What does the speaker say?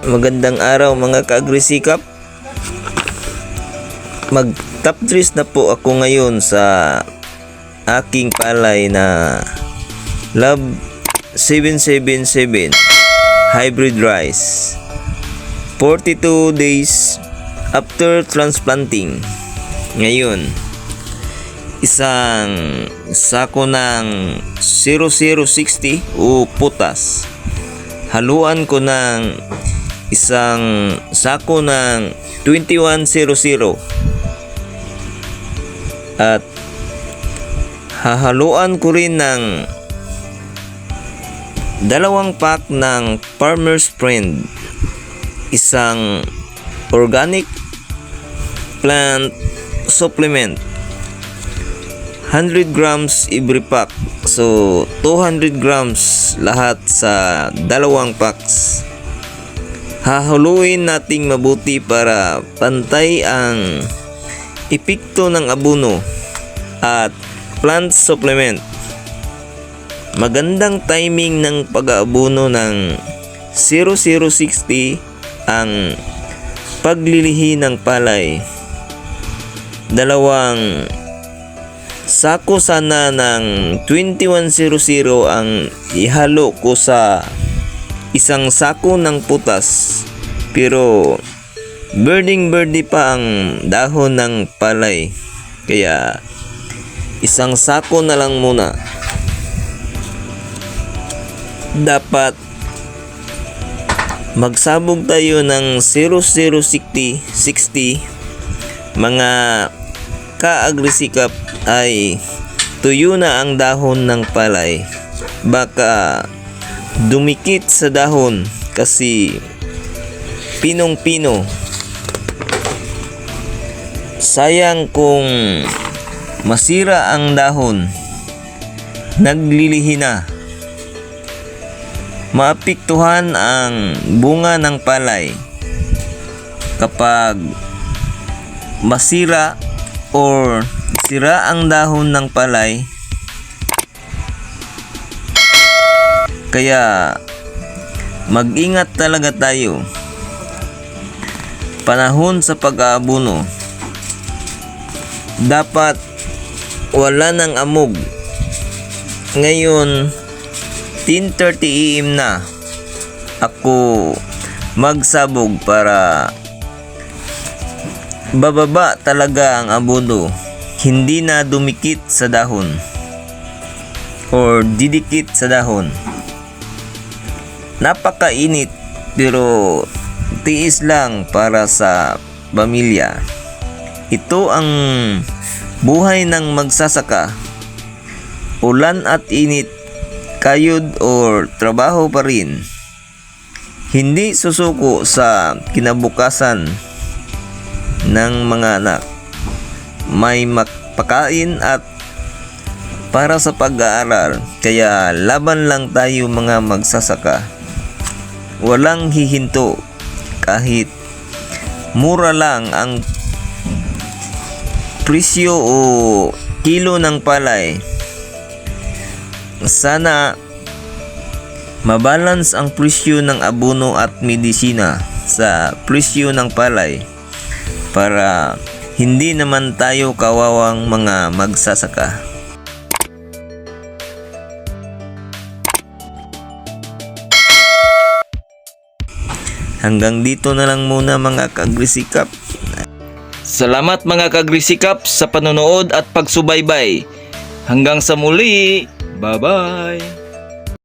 Magandang araw mga kaagrisikap. Mag top dress na po ako ngayon sa aking palay na Love 777 Hybrid Rice. 42 days after transplanting. Ngayon, isang sako ng 0060 o putas. Haluan ko ng isang sako ng 2100 at hahaluan ko rin ng 2 pack ng Farmer's Friend, isang organic plant supplement, 100 grams every pack, so 200 grams lahat sa 2 packs. Hahuluin nating mabuti para pantay ang epekto ng abono at plant supplement. Magandang timing ng pag-aabono ng 0060 ang paglilihi ng palay. 2 sako sana ng 2100 ang ihalo ko sa isang sako ng putas, pero birdie pa ang dahon ng palay, kaya isang sako na lang muna. Dapat magsabog tayo ng 0060 mga kaagrisikap ay tuyo na ang dahon ng palay. Baka dumikit sa dahon kasi pinong-pino. Sayang kung masira ang dahon. Naglilihi na. Maapektuhan ang bunga ng palay kapag masira or sira ang dahon ng palay. Kaya mag-ingat talaga tayo. Panahon sa pag-aabono, dapat wala ng amog. Ngayon 10:30 AM na ako magsabog para bababa talaga ang abono, hindi na dumikit sa dahon or didikit sa dahon. Napakainit pero tiis lang para sa pamilya. Ito ang buhay ng magsasaka. Ulan at init, kayod or trabaho pa rin. Hindi susuko sa kinabukasan ng mga anak. May pagkain at para sa pag-aaral, kaya laban lang tayo mga magsasaka. Walang hihinto kahit mura lang ang presyo o kilo ng palay. Sana mabalance ang presyo ng abono at medisina sa presyo ng palay para hindi naman tayo kawawang mga magsasaka. Hanggang dito na lang muna mga kaagrisikap. Salamat mga kaagrisikap sa panonood at pagsubaybay. Hanggang sa muli. Bye-bye.